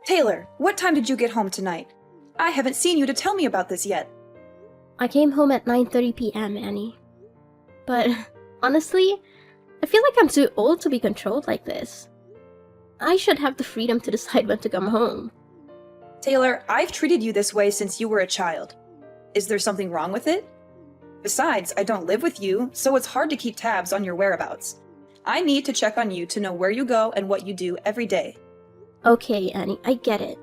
Taylor, what time did you get home tonight? I haven't seen you to tell me about this yet. I came home at 9:30 p.m., Annie. But honestly, I feel like I'm too old to be controlled like this. I should have the freedom to decide when to come home. Taylor, I've treated you this way since you were a child. Is there something wrong with it? Besides, I don't live with you, so it's hard to keep tabs on your whereabouts. I need to check on you to know where you go and what you do every day. Okay, Annie, I get it.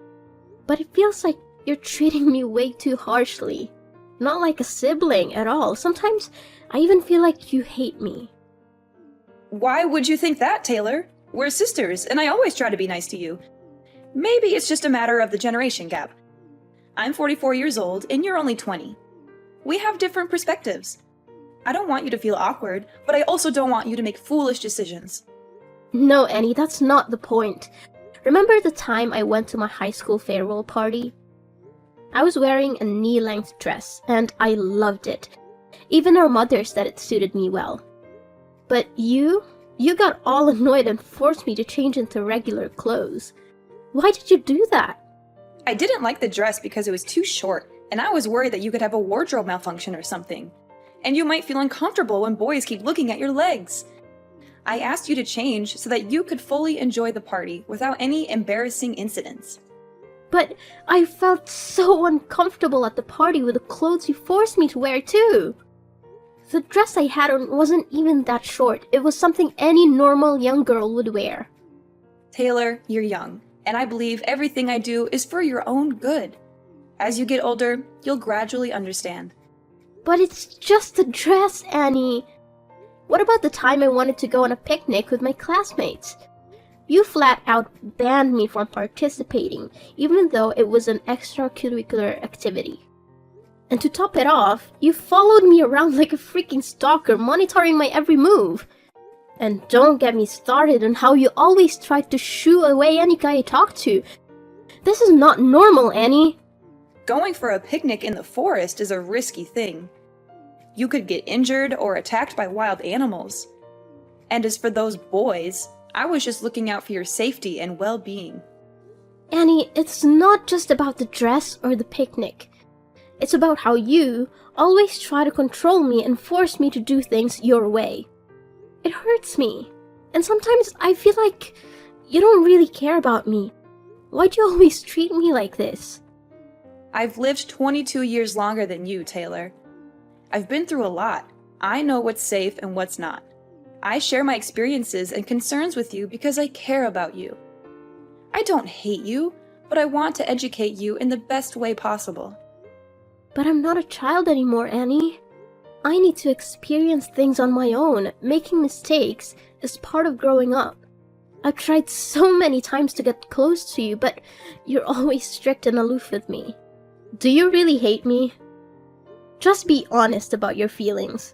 But it feels like you're treating me way too harshly. Not like a sibling at all. Sometimes I even feel like you hate me. Why would you think that, Taylor? We're sisters, and I always try to be nice to you. Maybe it's just a matter of the generation gap. I'm 44 years old, and you're only 20. We have different perspectives. I don't want you to feel awkward, but I also don't want you to make foolish decisions. No, Annie, that's not the point. Remember the time I went to my high school farewell party? I was wearing a knee-length dress, and I loved it. Even our mother said it suited me well. But you got all annoyed and forced me to change into regular clothes. Why did you do that? I didn't like the dress because it was too short, and I was worried that you could have a wardrobe malfunction or something. And you might feel uncomfortable when boys keep looking at your legs. I asked you to change so that you could fully enjoy the party without any embarrassing incidents. But I felt so uncomfortable at the party with the clothes you forced me to wear too. The dress I had on wasn't even that short. It was something any normal young girl would wear. Taylor, you're young, and I believe everything I do is for your own good. As you get older, you'll gradually understand. But it's just a dress, Annie. What about the time I wanted to go on a picnic with my classmates? You flat out banned me from participating, even though it was an extracurricular activity. And to top it off, you followed me around like a freaking stalker, monitoring my every move. And don't get me started on how you always tried to shoo away any guy I talked to. This is not normal, Annie. Going for a picnic in the forest is a risky thing. You could get injured or attacked by wild animals. And as for those boys, I was just looking out for your safety and well-being. Annie, it's not just about the dress or the picnic. It's about how you always try to control me and force me to do things your way. It hurts me. And sometimes I feel like you don't really care about me. Why do you always treat me like this? I've lived 22 years longer than you, Taylor. I've been through a lot. I know what's safe and what's not. I share my experiences and concerns with you because I care about you. I don't hate you, but I want to educate you in the best way possible. But I'm not a child anymore, Annie. I need to experience things on my own. Making mistakes is part of growing up. I've tried so many times to get close to you, but you're always strict and aloof with me. Do you really hate me? Just be honest about your feelings.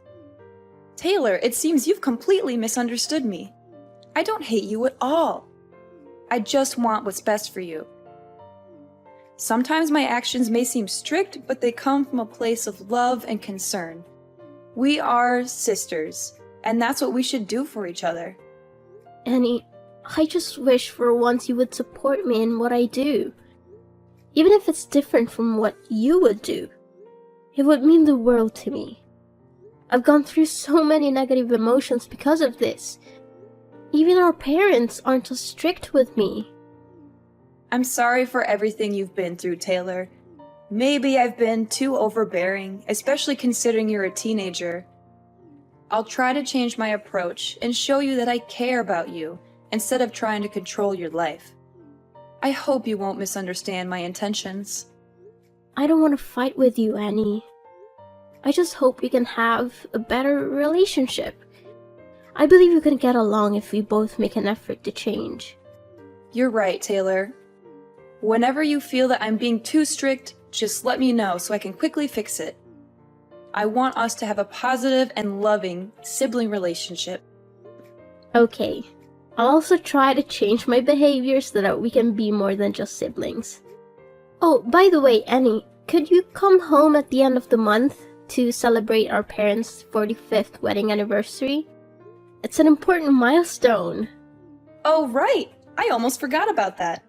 Taylor, it seems you've completely misunderstood me. I don't hate you at all. I just want what's best for you. Sometimes my actions may seem strict, but they come from a place of love and concern. We are sisters, and that's what we should do for each other. Annie, I just wish for once you would support me in what I do. Even if it's different from what you would do. It would mean the world to me. I've gone through so many negative emotions because of this. Even our parents aren't as strict with me. I'm sorry for everything you've been through, Taylor. Maybe I've been too overbearing, especially considering you're a teenager. I'll try to change my approach and show you that I care about you instead of trying to control your life. I hope you won't misunderstand my intentions. I don't want to fight with you, Annie. I just hope we can have a better relationship. I believe we can get along if we both make an effort to change. You're right, Taylor. Whenever you feel that I'm being too strict, just let me know so I can quickly fix it. I want us to have a positive and loving sibling relationship. Okay, I'll also try to change my behavior so that we can be more than just siblings. Oh, by the way, Annie, could you come home at the end of the month to celebrate our parents' 45th wedding anniversary? It's an important milestone. Oh, right! I almost forgot about that.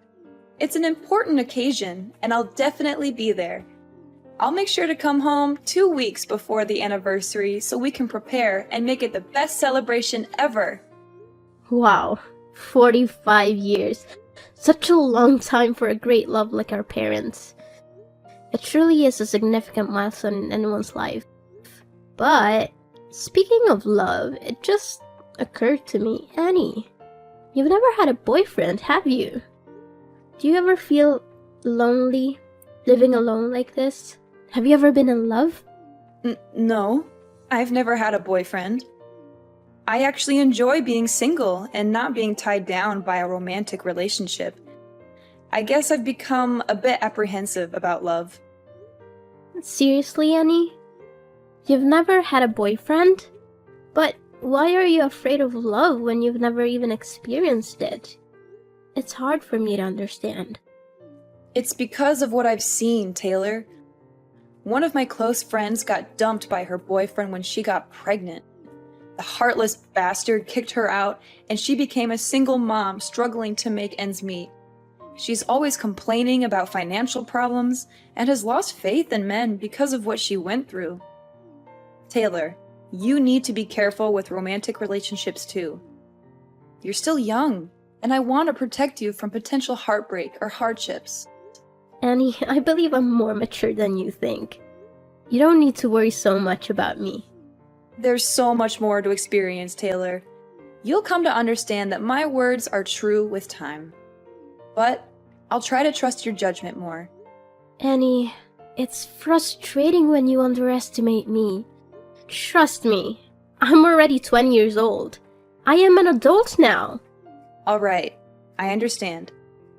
It's an important occasion, and I'll definitely be there. I'll make sure to come home 2 weeks before the anniversary so we can prepare and make it the best celebration ever. Wow, 45 years. Such a long time for a great love like our parents. It truly is a significant milestone in anyone's life. But, speaking of love, it just occurred to me, Annie, you've never had a boyfriend, have you? Do you ever feel lonely, living alone like this? Have you ever been in love? No, I've never had a boyfriend. I actually enjoy being single and not being tied down by a romantic relationship. I guess I've become a bit apprehensive about love. Seriously, Annie? You've never had a boyfriend? But why are you afraid of love when you've never even experienced it? It's hard for me to understand. It's because of what I've seen, Taylor. One of my close friends got dumped by her boyfriend when she got pregnant. The heartless bastard kicked her out, and she became a single mom struggling to make ends meet. She's always complaining about financial problems and has lost faith in men because of what she went through. Taylor, you need to be careful with romantic relationships too. You're still young, and I want to protect you from potential heartbreak or hardships. Annie, I believe I'm more mature than you think. You don't need to worry so much about me. There's so much more to experience, Taylor. You'll come to understand that my words are true with time. But I'll try to trust your judgment more. Annie, it's frustrating when you underestimate me. Trust me, I'm already 20 years old. I am an adult now. All right, I understand.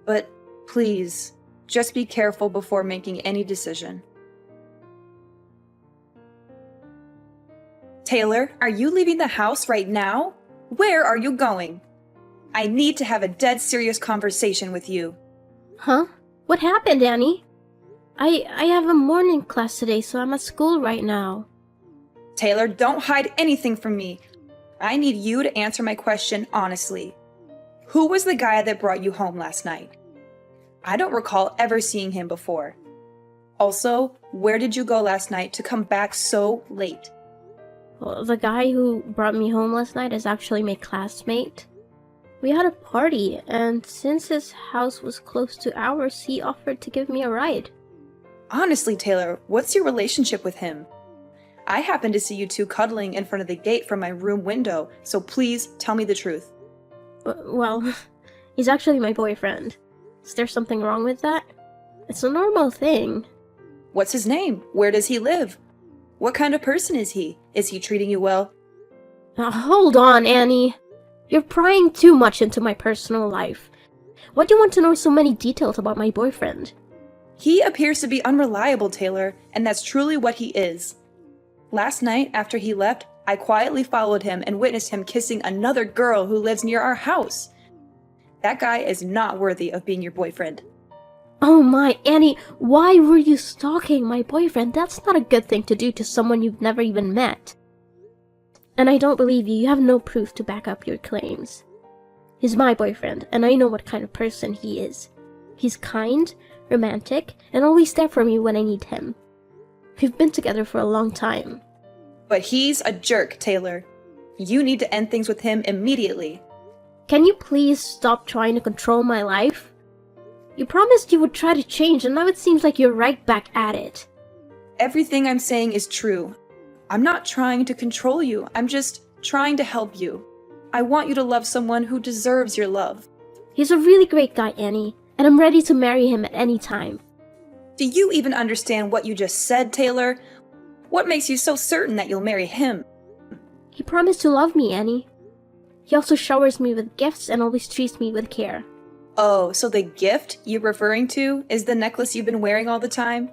But please, just be careful before making any decision. Taylor, are you leaving the house right now? Where are you going? I need to have a dead serious conversation with you. Huh? What happened, Annie? I have a morning class today, so I'm at school right now. Taylor, don't hide anything from me. I need you to answer my question honestly. Who was the guy that brought you home last night? I don't recall ever seeing him before. Also, where did you go last night to come back so late? Well, the guy who brought me home last night is actually my classmate. We had a party, and since his house was close to ours, he offered to give me a ride. Honestly, Taylor, what's your relationship with him? I happened to see you two cuddling in front of the gate from my room window, so please tell me the truth. Well, he's actually my boyfriend. Is there something wrong with that? It's a normal thing. What's his name? Where does he live? What kind of person is he? Is he treating you well? Hold on, Annie. You're prying too much into my personal life. Why do you want to know so many details about my boyfriend? He appears to be unreliable, Taylor, and that's truly what he is. Last night, after he left, I quietly followed him and witnessed him kissing another girl who lives near our house. That guy is not worthy of being your boyfriend. Oh my, Annie, why were you stalking my boyfriend? That's not a good thing to do to someone you've never even met. And I don't believe you. You have no proof to back up your claims. He's my boyfriend, and I know what kind of person he is. He's kind, romantic, and always there for me when I need him. We've been together for a long time. But he's a jerk, Taylor. You need to end things with him immediately. Can you please stop trying to control my life? You promised you would try to change, and now it seems like you're right back at it. Everything I'm saying is true. I'm not trying to control you. I'm just trying to help you. I want you to love someone who deserves your love. He's a really great guy, Annie, and I'm ready to marry him at any time. Do you even understand what you just said, Taylor? What makes you so certain that you'll marry him? He promised to love me, Annie. He also showers me with gifts and always treats me with care. Oh, so the gift you're referring to is the necklace you've been wearing all the time?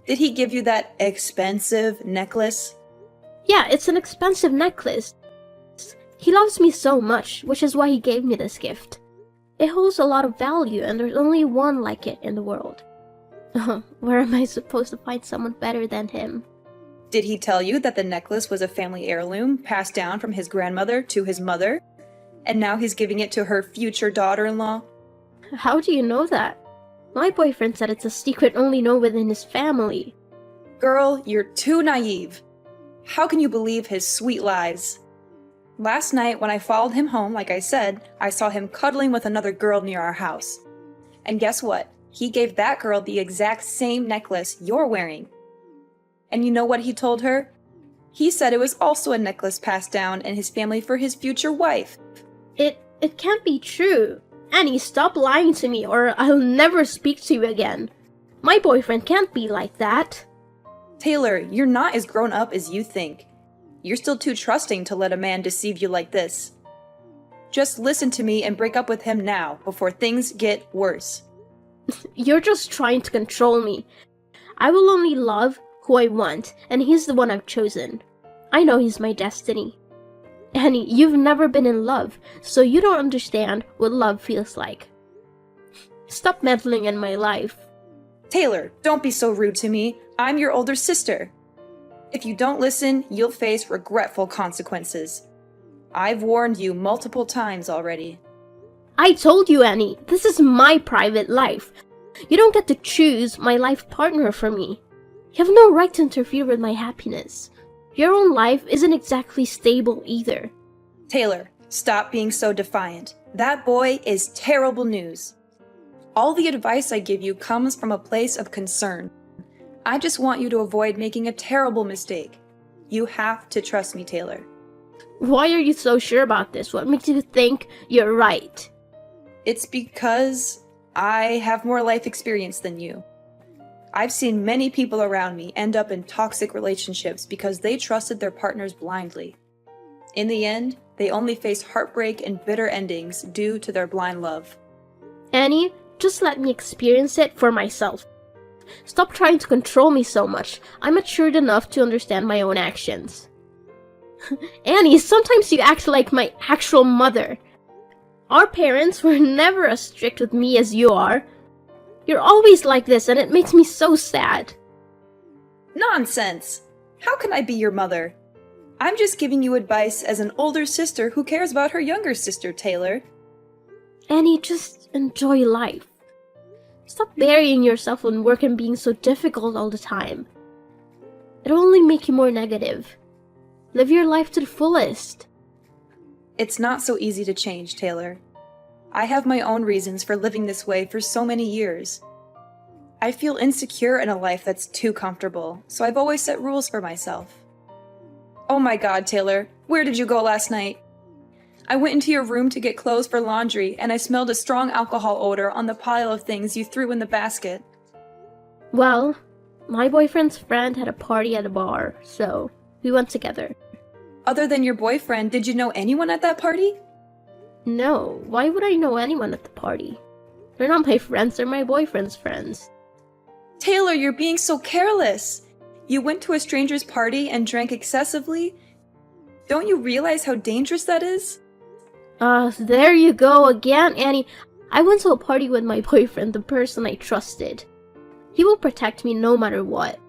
Did he give you that expensive necklace? Yeah, it's an expensive necklace. He loves me so much, which is why he gave me this gift. It holds a lot of value, and there's only one like it in the world. Where am I supposed to find someone better than him? Did he tell you that the necklace was a family heirloom passed down from his grandmother to his mother? And now he's giving it to her future daughter-in-law? How do you know that? My boyfriend said it's a secret only known within his family. Girl, you're too naive. How can you believe his sweet lies? Last night, when I followed him home, like I said, I saw him cuddling with another girl near our house. And guess what? He gave that girl the exact same necklace you're wearing. And you know what he told her? He said it was also a necklace passed down in his family for his future wife. It can't be true. Annie, stop lying to me or I'll never speak to you again. My boyfriend can't be like that. Taylor, you're not as grown up as you think. You're still too trusting to let a man deceive you like this. Just listen to me and break up with him now before things get worse. You're just trying to control me. I will only love who I want, and he's the one I've chosen. I know he's my destiny. Annie, you've never been in love, so you don't understand what love feels like. Stop meddling in my life. Taylor, don't be so rude to me. I'm your older sister. If you don't listen, you'll face regretful consequences. I've warned you multiple times already. I told you, Annie, this is my private life. You don't get to choose my life partner for me. You have no right to interfere with my happiness. Your own life isn't exactly stable either. Taylor, stop being so defiant. That boy is terrible news. All the advice I give you comes from a place of concern. I just want you to avoid making a terrible mistake. You have to trust me, Taylor. Why are you so sure about this? What makes you think you're right? It's because I have more life experience than you. I've seen many people around me end up in toxic relationships because they trusted their partners blindly. In the end, they only face heartbreak and bitter endings due to their blind love. Annie, just let me experience it for myself. Stop trying to control me so much. I'm matured enough to understand my own actions. Annie, sometimes you act like my actual mother. Our parents were never as strict with me as you are. You're always like this, and it makes me so sad. Nonsense! How can I be your mother? I'm just giving you advice as an older sister who cares about her younger sister, Taylor. Annie, just enjoy life. Stop burying yourself in work and being so difficult all the time. It'll only make you more negative. Live your life to the fullest. It's not so easy to change, Taylor. I have my own reasons for living this way for so many years. I feel insecure in a life that's too comfortable, so I've always set rules for myself. Oh my God, Taylor, where did you go last night? I went into your room to get clothes for laundry, and I smelled a strong alcohol odor on the pile of things you threw in the basket. Well, my boyfriend's friend had a party at a bar, so we went together. Other than your boyfriend, did you know anyone at that party? No, why would I know anyone at the party? They're not my friends, they're my boyfriend's friends. Taylor, you're being so careless. You went to a stranger's party and drank excessively? Don't you realize how dangerous that is? There you go again, Annie. I went to a party with my boyfriend, the person I trusted. He will protect me no matter what.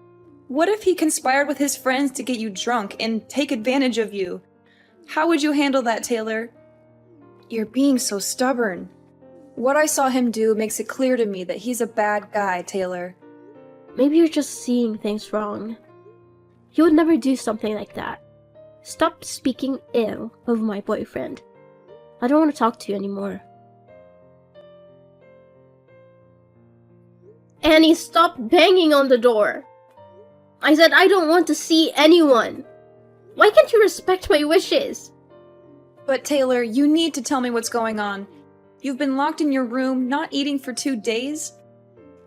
What if he conspired with his friends to get you drunk and take advantage of you? How would you handle that, Taylor? You're being so stubborn. What I saw him do makes it clear to me that he's a bad guy, Taylor. Maybe you're just seeing things wrong. He would never do something like that. Stop speaking ill of my boyfriend. I don't want to talk to you anymore. Annie, stop banging on the door. I said I don't want to see anyone. Why can't you respect my wishes? But Taylor, you need to tell me what's going on. You've been locked in your room, not eating for 2 days?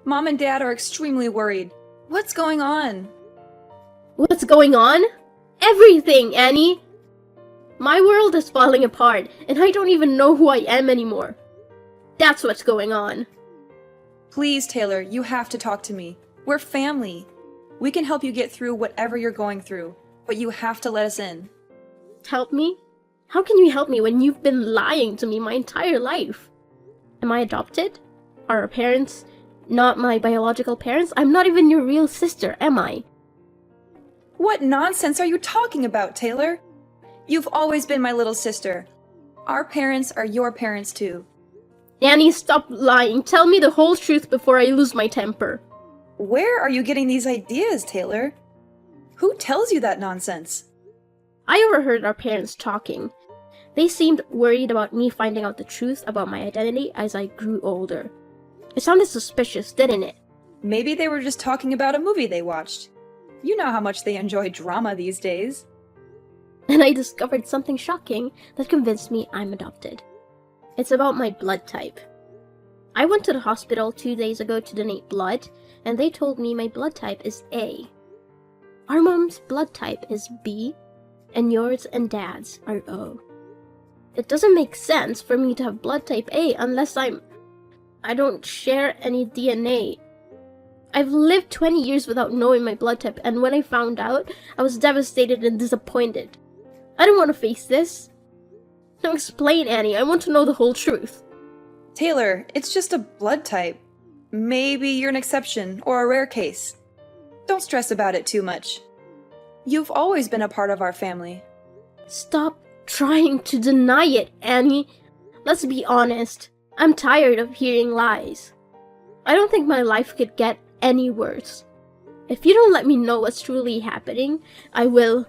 Mom and Dad are extremely worried. What's going on? What's going on? Everything, Annie! My world is falling apart, and I don't even know who I am anymore. That's what's going on. Please, Taylor, you have to talk to me. We're family. We can help you get through whatever you're going through, but you have to let us in. Help me? How can you help me when you've been lying to me my entire life? Am I adopted? Are our parents not my biological parents? I'm not even your real sister, am I? What nonsense are you talking about, Taylor? You've always been my little sister. Our parents are your parents too. Annie, stop lying. Tell me the whole truth before I lose my temper. Where are you getting these ideas, Taylor? Who tells you that nonsense? I overheard our parents talking. They seemed worried about me finding out the truth about my identity as I grew older. It sounded suspicious, didn't it? Maybe they were just talking about a movie they watched. You know how much they enjoy drama these days. And I discovered something shocking that convinced me I'm adopted. It's about my blood type. I went to the hospital 2 days ago to donate blood, and they told me my blood type is A. Our mom's blood type is B, and yours and dad's are O. It doesn't make sense for me to have blood type A unless I don't share any DNA. I've lived 20 years without knowing my blood type, and when I found out, I was devastated and disappointed. I don't want to face this. Now explain, Annie. I want to know the whole truth. Taylor, it's just a blood type. Maybe you're an exception or a rare case. Don't stress about it too much. You've always been a part of our family. Stop trying to deny it, Annie. Let's be honest. I'm tired of hearing lies. I don't think my life could get any worse. If you don't let me know what's truly happening, I will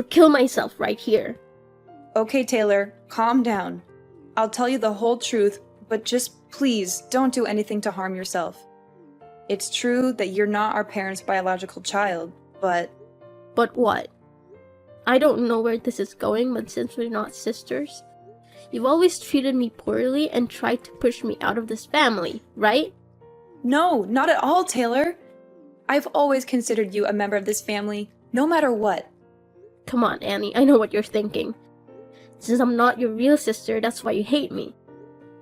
kill myself right here. Okay, Taylor, calm down. I'll tell you the whole truth, but just please don't do anything to harm yourself. It's true that you're not our parents' biological child, but... But what? I don't know where this is going, but since we're not sisters, you've always treated me poorly and tried to push me out of this family, right? No, not at all, Taylor. I've always considered you a member of this family, no matter what. Come on, Annie, I know what you're thinking. Since I'm not your real sister, that's why you hate me.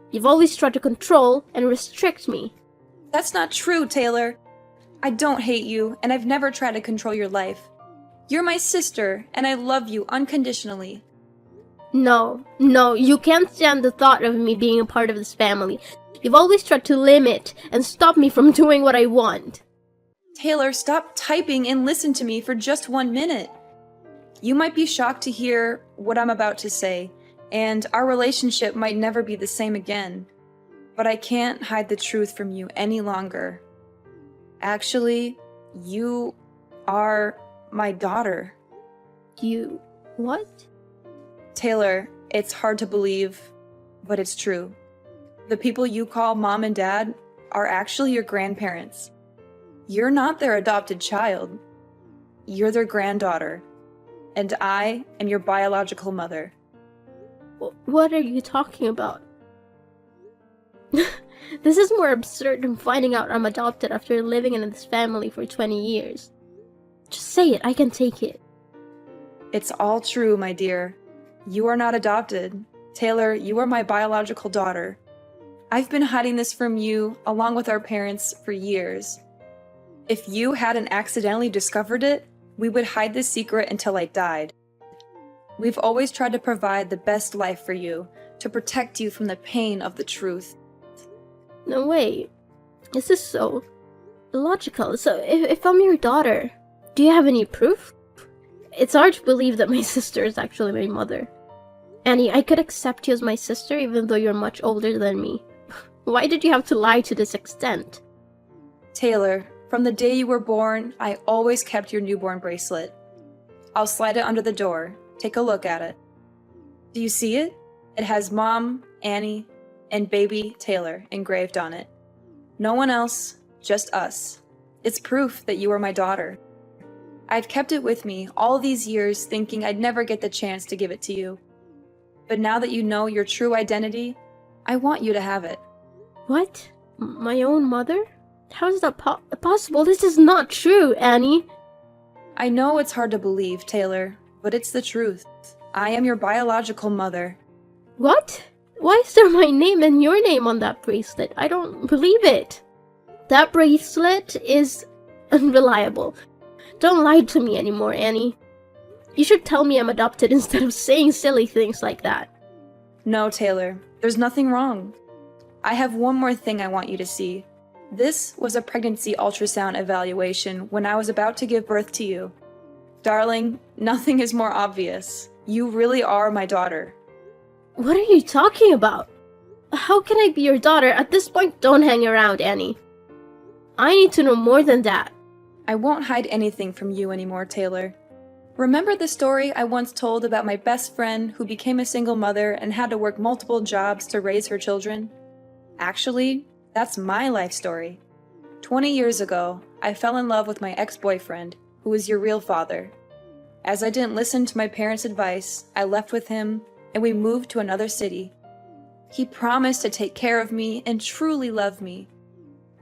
You've always tried to control and restrict me. That's not true, Taylor. I don't hate you, and I've never tried to control your life. You're my sister, and I love you unconditionally. No, you can't stand the thought of me being a part of this family. You've always tried to limit and stop me from doing what I want. Taylor, stop typing and listen to me for just 1 minute. You might be shocked to hear what I'm about to say, and our relationship might never be the same again. But I can't hide the truth from you any longer. Actually, you are my daughter. You... what? Taylor, it's hard to believe, but it's true. The people you call mom and dad are actually your grandparents. You're not their adopted child. You're their granddaughter. And I am your biological mother. What are you talking about? This is more absurd than finding out I'm adopted after living in this family for 20 years. Just say it, I can take it. It's all true, my dear. You are not adopted. Taylor, you are my biological daughter. I've been hiding this from you, along with our parents, for years. If you hadn't accidentally discovered it, we would hide this secret until I died. We've always tried to provide the best life for you, to protect you from the pain of the truth. No, wait. Is this so illogical? So, if I'm your daughter, do you have any proof? It's hard to believe that my sister is actually my mother. Annie, I could accept you as my sister even though you're much older than me. Why did you have to lie to this extent? Taylor, from the day you were born, I always kept your newborn bracelet. I'll slide it under the door. Take a look at it. Do you see it? It has Mom, Annie, and baby Taylor engraved on it. No one else, just us. It's proof that you are my daughter. I've kept it with me all these years thinking I'd never get the chance to give it to you. But now that you know your true identity, I want you to have it. What? My own mother? How is that possible? This is not true, Annie. I know it's hard to believe, Taylor, but it's the truth. I am your biological mother. What? Why is there my name and your name on that bracelet? I don't believe it. That bracelet is unreliable. Don't lie to me anymore, Annie. You should tell me I'm adopted instead of saying silly things like that. No, Taylor, there's nothing wrong. I have one more thing I want you to see. This was a pregnancy ultrasound evaluation when I was about to give birth to you. Darling, nothing is more obvious. You really are my daughter. What are you talking about? How can I be your daughter? At this point, don't hang around, Annie. I need to know more than that. I won't hide anything from you anymore, Taylor. Remember the story I once told about my best friend who became a single mother and had to work multiple jobs to raise her children? Actually, that's my life story. 20 years ago, I fell in love with my ex-boyfriend, who was your real father. As I didn't listen to my parents' advice, I left with him, and we moved to another city. He promised to take care of me and truly love me.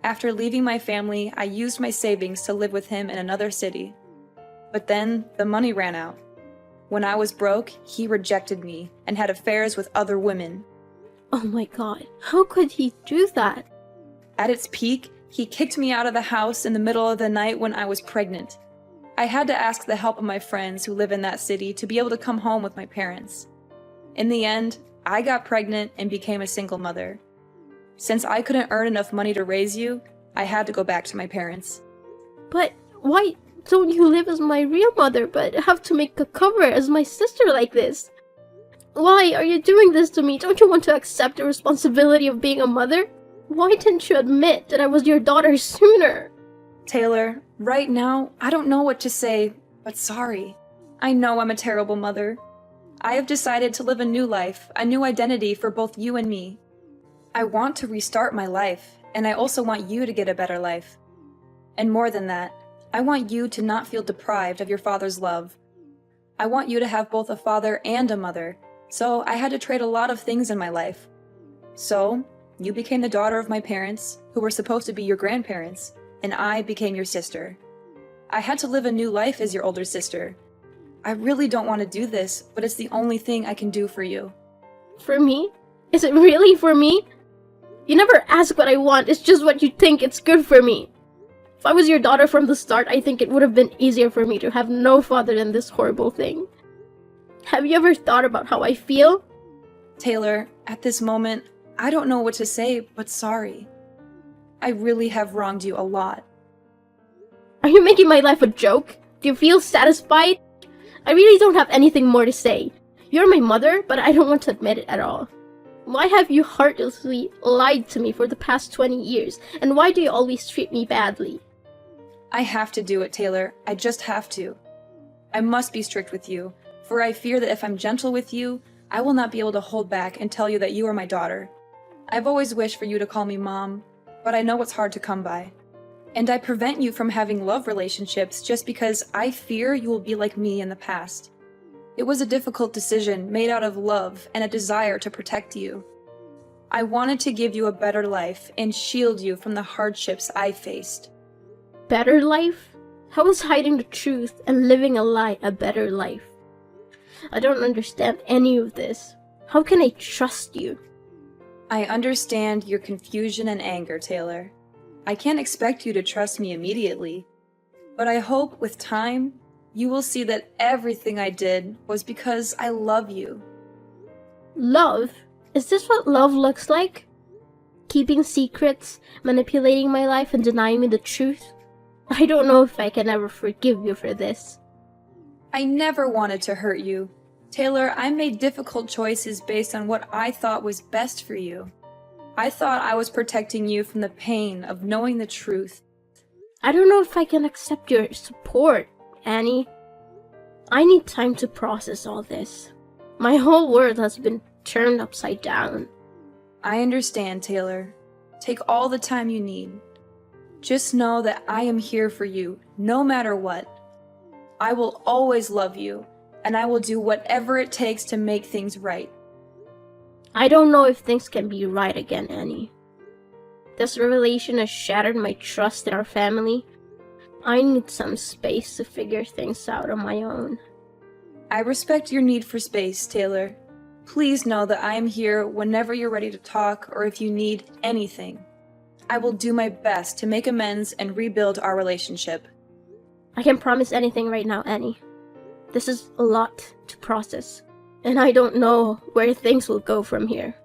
After leaving my family, I used my savings to live with him in another city. But then, the money ran out. When I was broke, he rejected me and had affairs with other women. Oh my god, how could he do that? At its peak, he kicked me out of the house in the middle of the night when I was pregnant. I had to ask the help of my friends who live in that city to be able to come home with my parents. In the end, I got pregnant and became a single mother. Since I couldn't earn enough money to raise you, I had to go back to my parents. But why don't you live as my real mother but have to make a cover as my sister like this? Why are you doing this to me? Don't you want to accept the responsibility of being a mother? Why didn't you admit that I was your daughter sooner? Taylor, right now, I don't know what to say, but sorry. I know I'm a terrible mother. I have decided to live a new life, a new identity for both you and me. I want to restart my life, and I also want you to get a better life. And more than that, I want you to not feel deprived of your father's love. I want you to have both a father and a mother, so I had to trade a lot of things in my life. So, you became the daughter of my parents, who were supposed to be your grandparents, and I became your sister. I had to live a new life as your older sister. I really don't want to do this, but it's the only thing I can do for you. For me? Is it really for me? You never ask what I want, it's just what you think it's good for me. If I was your daughter from the start, I think it would have been easier for me to have no father than this horrible thing. Have you ever thought about how I feel? Taylor, at this moment, I don't know what to say, but sorry. I really have wronged you a lot. Are you making my life a joke? Do you feel satisfied? I really don't have anything more to say. You're my mother, but I don't want to admit it at all. Why have you heartlessly lied to me for the past 20 years? And why do you always treat me badly? I have to do it, Taylor. I just have to. I must be strict with you, for I fear that if I'm gentle with you, I will not be able to hold back and tell you that you are my daughter. I've always wished for you to call me Mom, but I know it's hard to come by. And I prevent you from having love relationships just because I fear you will be like me in the past. It was a difficult decision made out of love and a desire to protect you. I wanted to give you a better life and shield you from the hardships I faced. Better life? How is hiding the truth and living a lie a better life? I don't understand any of this. How can I trust you? I understand your confusion and anger, Taylor. I can't expect you to trust me immediately, but I hope with time, you will see that everything I did was because I love you. Love? Is this what love looks like? Keeping secrets, manipulating my life, and denying me the truth? I don't know if I can ever forgive you for this. I never wanted to hurt you. Taylor, I made difficult choices based on what I thought was best for you. I thought I was protecting you from the pain of knowing the truth. I don't know if I can accept your support, Annie. I need time to process all this. My whole world has been turned upside down. I understand, Taylor. Take all the time you need. Just know that I am here for you, no matter what. I will always love you, and I will do whatever it takes to make things right. I don't know if things can be right again, Annie. This revelation has shattered my trust in our family. I need some space to figure things out on my own. I respect your need for space, Taylor. Please know that I am here whenever you're ready to talk or if you need anything. I will do my best to make amends and rebuild our relationship. I can't promise anything right now, Annie. This is a lot to process, and I don't know where things will go from here.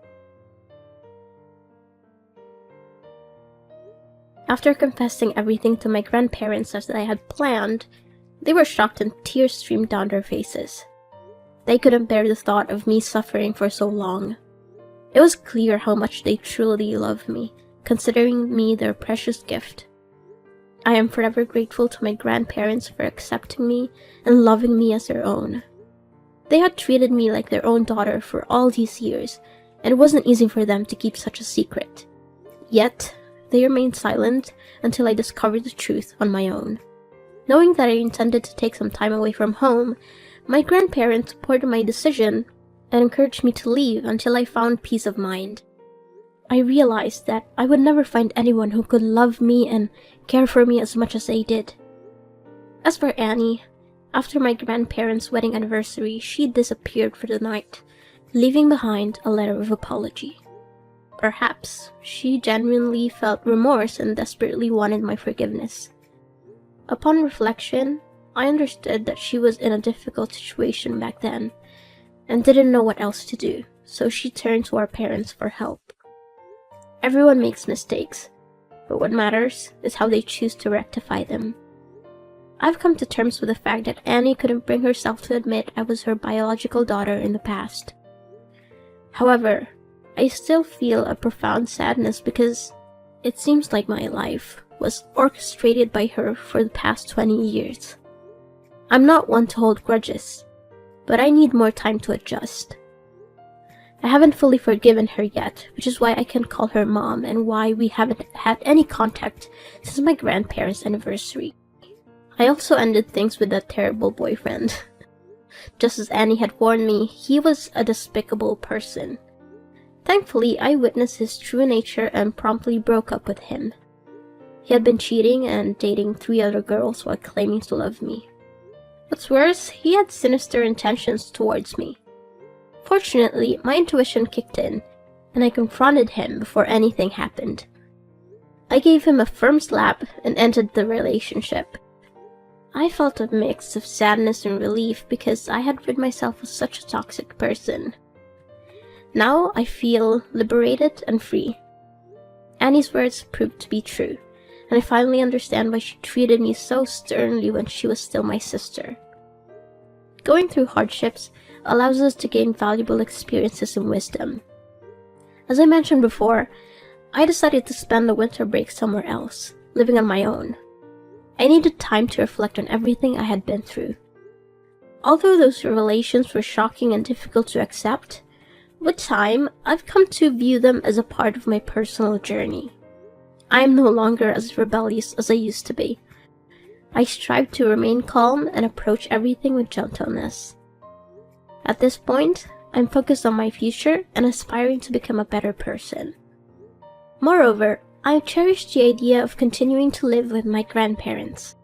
After confessing everything to my grandparents as I had planned, they were shocked and tears streamed down their faces. They couldn't bear the thought of me suffering for so long. It was clear how much they truly loved me, considering me their precious gift. I am forever grateful to my grandparents for accepting me and loving me as their own. They had treated me like their own daughter for all these years, and it wasn't easy for them to keep such a secret. Yet, they remained silent until I discovered the truth on my own. Knowing that I intended to take some time away from home, my grandparents supported my decision and encouraged me to leave until I found peace of mind. I realized that I would never find anyone who could love me and care for me as much as they did. As for Annie, after my grandparents' wedding anniversary, she disappeared for the night, leaving behind a letter of apology. Perhaps she genuinely felt remorse and desperately wanted my forgiveness. Upon reflection, I understood that she was in a difficult situation back then and didn't know what else to do, so she turned to our parents for help. Everyone makes mistakes, but what matters is how they choose to rectify them. I've come to terms with the fact that Annie couldn't bring herself to admit I was her biological daughter in the past. However, I still feel a profound sadness because it seems like my life was orchestrated by her for the past 20 years. I'm not one to hold grudges, but I need more time to adjust. I haven't fully forgiven her yet, which is why I can't call her mom and why we haven't had any contact since my grandparents' anniversary. I also ended things with that terrible boyfriend. Just as Annie had warned me, he was a despicable person. Thankfully, I witnessed his true nature and promptly broke up with him. He had been cheating and dating 3 other girls while claiming to love me. What's worse, he had sinister intentions towards me. Fortunately, my intuition kicked in, and I confronted him before anything happened. I gave him a firm slap and ended the relationship. I felt a mix of sadness and relief because I had rid myself of such a toxic person. Now I feel liberated and free. Annie's words proved to be true, and I finally understand why she treated me so sternly when she was still my sister. Going through hardships allows us to gain valuable experiences and wisdom. As I mentioned before, I decided to spend the winter break somewhere else, living on my own. I needed time to reflect on everything I had been through. Although those revelations were shocking and difficult to accept, with time, I've come to view them as a part of my personal journey. I am no longer as rebellious as I used to be. I strive to remain calm and approach everything with gentleness. At this point, I'm focused on my future and aspiring to become a better person. Moreover, I cherish the idea of continuing to live with my grandparents.